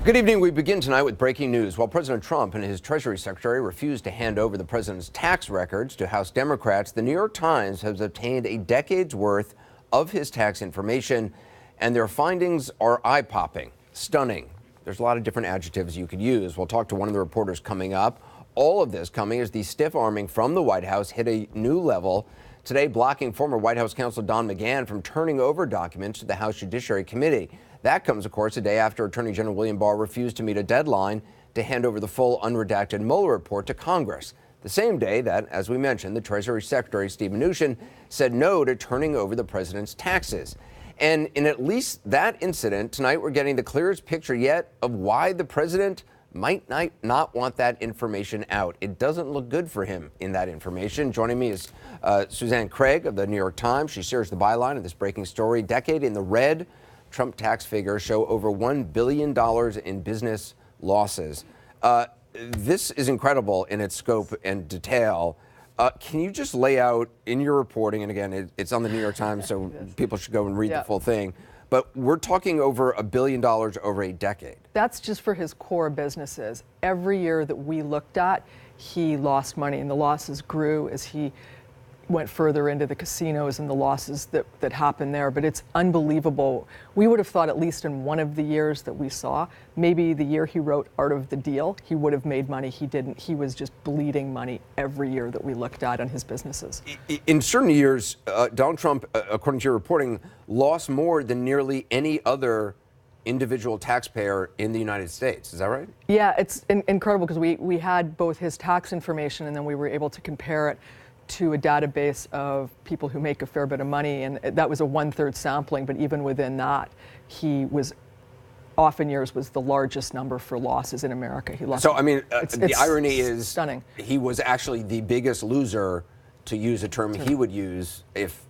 Good evening. We begin tonight with breaking news. While President Trump and his Treasury Secretary refused to hand over the president's tax records to House Democrats, the New York Times has obtained a decade's worth of his tax information, and their findings are eye-popping, stunning. There's a lot of different adjectives you could use. We'll talk to one of the reporters coming up. All of this coming as the stiff arming from the White House hit a new level today, blocking former White House counsel Don McGahn from turning over documents to the House Judiciary Committee. That comes, of course, a day after Attorney General William Barr refused to meet a deadline to hand over the full unredacted Mueller report to Congress. The same day that, as we mentioned, the Treasury Secretary, Steve Mnuchin, said no to turning over the president's taxes. And in at least that incident, tonight we're getting the clearest picture yet of why the president might not want that information out. It doesn't look good for him in that information. Joining me is Suzanne Craig of the New York Times. She shares the byline of this breaking story. Decade in the red. Trump tax figures show over $1 billion in business losses. This is incredible in its scope and detail. Can you just lay out in your reporting, and again, it's on the New York Times, so people should go and read the full thing, but we're talking over $1 billion over a decade. That's just for his core businesses. Every year that we looked at, he lost money, and the losses grew as he went further into the casinos and the losses that happened there. But it's unbelievable. We would have thought, at least in one of the years that we saw, maybe the year he wrote Art of the Deal, he would have made money. He didn't. He was just bleeding money every year that we looked at on his businesses. In certain years, Donald Trump, according to your reporting, lost more than nearly any other individual taxpayer in the United States. Is that right? Yeah, it's incredible because we had both his tax information and then we were able to compare it to a database of people who make a fair bit of money, and that was a 1/3 sampling, but even within that, he was often years was the largest number for losses in America. He lost. So, I mean, the irony is stunning. He was actually the biggest loser, to use a term he would use if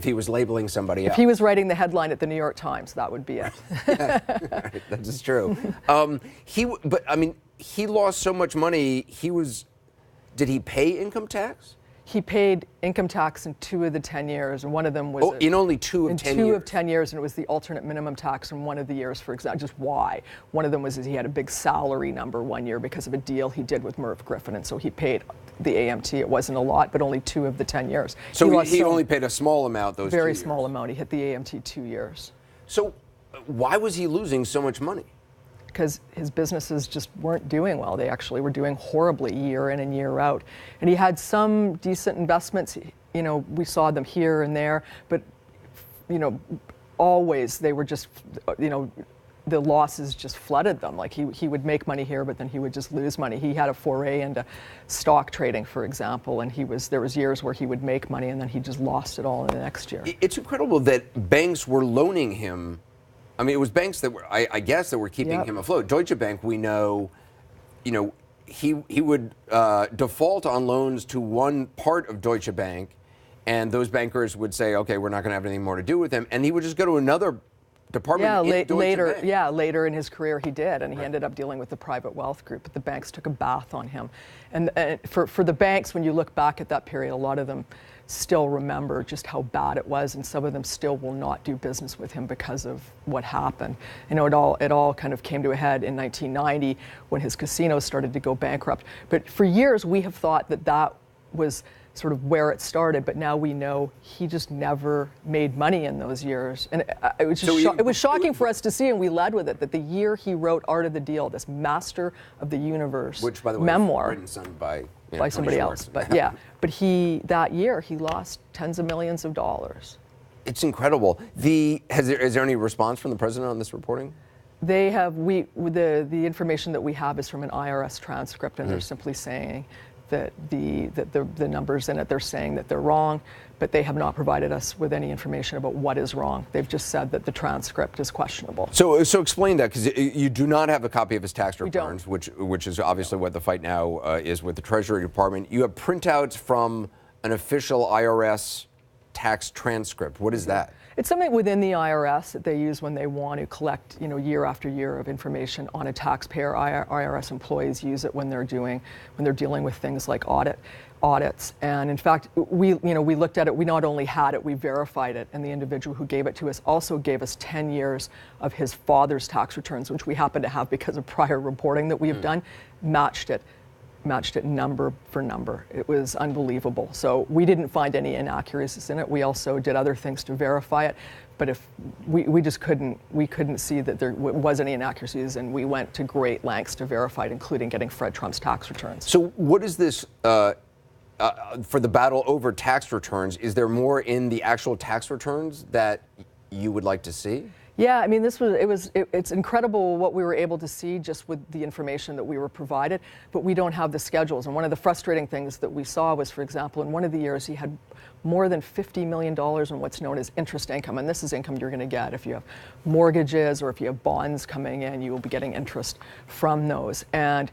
he was labeling somebody else. If he was writing the headline at the New York Times, that would be it. Right, that is true. But I mean, he lost so much money. Did he pay income tax? He paid income tax in 2 of the 10 years, and one of them was in only 2 of 10 years. 2 of 10 years, and it was the alternate minimum tax in one of the years, for example. Just why? One of them was he had a big salary number one year because of a deal he did with Merv Griffin, and so he paid the AMT. It wasn't a lot, but only 2 of the 10 years. So he only paid a small amount those 2 years. Very small amount. He hit the AMT 2 years. So why was he losing so much money? Because his businesses just weren't doing well. They actually were doing horribly year in and year out. And he had some decent investments. You know, we saw them here and there, but, you know, always they were just, you know, the losses just flooded them. Like he would make money here, but then he would just lose money. He had a foray into stock trading, for example, and there was years where he would make money and then he just lost it all in the next year. It's incredible that banks were loaning him. I mean, it was banks that were, I guess, that were keeping him afloat. Deutsche Bank, we know, you know, he would default on loans to one part of Deutsche Bank, and those bankers would say, okay, we're not going to have anything more to do with him, and he would just go to another department in Deutsche Bank. Yeah, later in his career he did, and he ended up dealing with the private wealth group, but the banks took a bath on him. And for the banks, when you look back at that period, a lot of them still remember just how bad it was, and some of them still will not do business with him because of what happened. You know, it all kind of came to a head in 1990 when his casinos started to go bankrupt. But for years we have thought that was sort of where it started, but now we know he just never made money in those years. And it was just it was shocking for us to see, and we led with it, that the year he wrote Art of the Deal, this Master of the Universe which, by the way, memoir, was written by somebody else, but but that year he lost tens of millions of dollars. It's incredible. Is there any response from the president on this reporting? They have. The information that we have is from an IRS transcript, and they're simply saying that the numbers in it, they're saying that they're wrong, but they have not provided us with any information about what is wrong. They've just said that the transcript is questionable. So explain that, because you do not have a copy of his tax returns, which is obviously what the fight now is with the Treasury Department. You have printouts from an official IRS tax transcript. What is that? It's something within the IRS that they use when they want to collect, year after year of information on a taxpayer. IRS employees use it when they're dealing with things like audits. And in fact, we looked at it. We not only had it, we verified it, and the individual who gave it to us also gave us 10 years of his father's tax returns, which we happen to have because of prior reporting that we have done, matched it number for number. It was unbelievable. So we didn't find any inaccuracies in it. We also did other things to verify it, but if we just couldn't see that there was any inaccuracies, and we went to great lengths to verify it, including getting Fred Trump's tax returns. So what is this for the battle over tax returns? Is there more in the actual tax returns that you would like to see? Yeah, I mean, it's incredible what we were able to see just with the information that we were provided, but we don't have the schedules. And one of the frustrating things that we saw was, for example, in one of the years he had more than $50 million in what's known as interest income. And this is income you're going to get if you have mortgages or if you have bonds coming in, you will be getting interest from those. And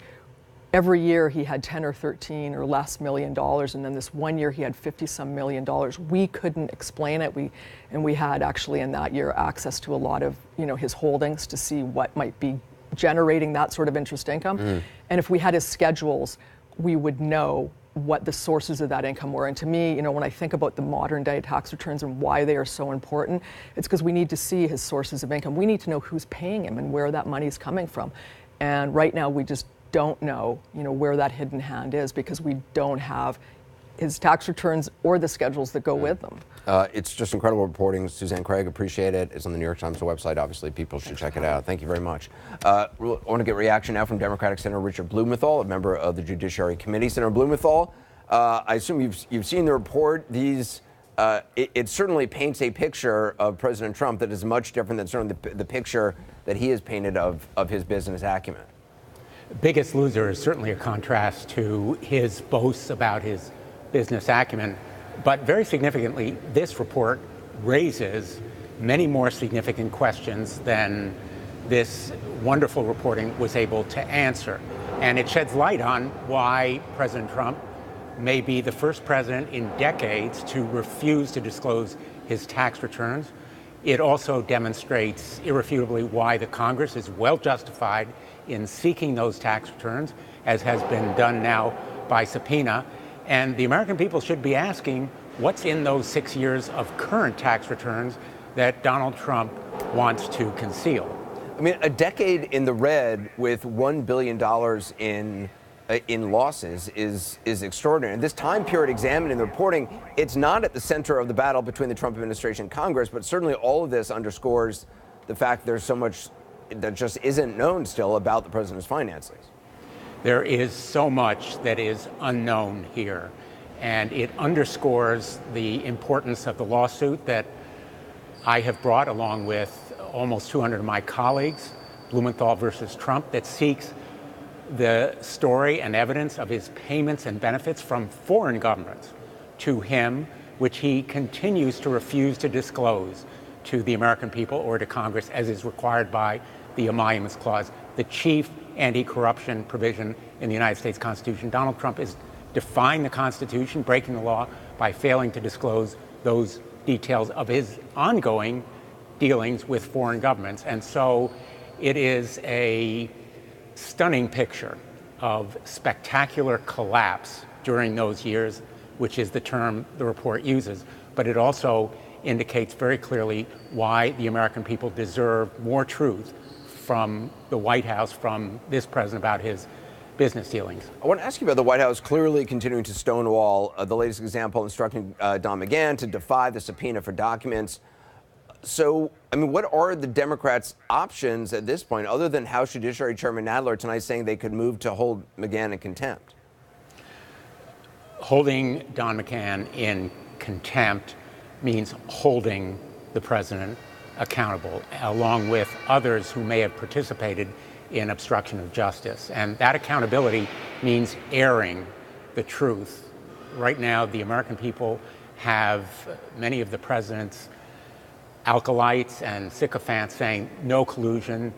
every year he had 10 or 13 or less million dollars, and then this one year he had 50-some million dollars. We couldn't explain it. We had actually in that year access to a lot of his holdings to see what might be generating that sort of interest income. And if we had his schedules, we would know what the sources of that income were. And to me, when I think about the modern day tax returns and why they are so important, it's because we need to see his sources of income. We need to know who's paying him and where that money is coming from. And right now we just don't know, where that hidden hand is, because we don't have his tax returns or the schedules that go with them. It's just incredible reporting. Suzanne Craig, appreciate it. It's on the New York Times website. Obviously, people should check it out. Thank you very much. I want to get reaction now from Democratic Senator Richard Blumenthal, a member of the Judiciary Committee. Senator Blumenthal, I assume you've seen the report. It certainly paints a picture of President Trump that is much different than certainly the picture that he has painted of his business acumen. Biggest Loser is certainly a contrast to his boasts about his business acumen, but very significantly, this report raises many more significant questions than this wonderful reporting was able to answer. And it sheds light on why President Trump may be the first president in decades to refuse to disclose his tax returns. It also demonstrates irrefutably why the Congress is well justified in seeking those tax returns, as has been done now by subpoena. And the American people should be asking what's in those 6 years of current tax returns that Donald Trump wants to conceal. I mean, a decade in the red with $1 billion in losses is extraordinary. And this time period examined in the reporting, it's not at the center of the battle between the Trump administration and Congress, but certainly all of this underscores the fact there's so much that just isn't known still about the president's finances. There is so much that is unknown here, and it underscores the importance of the lawsuit that I have brought along with almost 200 of my colleagues, Blumenthal versus Trump, that seeks the story and evidence of his payments and benefits from foreign governments to him, which he continues to refuse to disclose to the American people or to Congress, as is required by the Emoluments Clause, the chief anti-corruption provision in the United States Constitution. Donald Trump is defying the Constitution, breaking the law by failing to disclose those details of his ongoing dealings with foreign governments. And so it is a stunning picture of spectacular collapse during those years, which is the term the report uses. But it also indicates very clearly why the American people deserve more truth from the White House, from this president, about his business dealings. I want to ask you about the White House clearly continuing to stonewall the latest example instructing Don McGahn to defy the subpoena for documents. So, I mean, what are the Democrats' options at this point, other than House Judiciary Chairman Nadler tonight saying they could move to hold McGahn in contempt? Holding Don McGahn in contempt means holding the president accountable, along with others who may have participated in obstruction of justice. And that accountability means airing the truth. Right now, the American people have many of the president's alkalites and sycophants saying no collusion,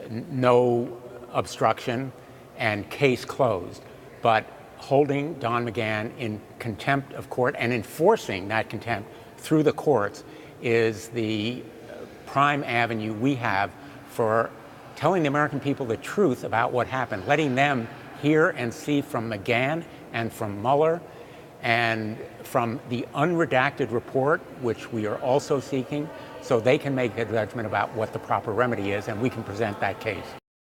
no obstruction, and case closed. But holding Don McGahn in contempt of court and enforcing that contempt through the courts is the prime avenue we have for telling the American people the truth about what happened, letting them hear and see from McGahn and from Mueller and from the unredacted report, which we are also seeking, so they can make a judgment about what the proper remedy is, and we can present that case.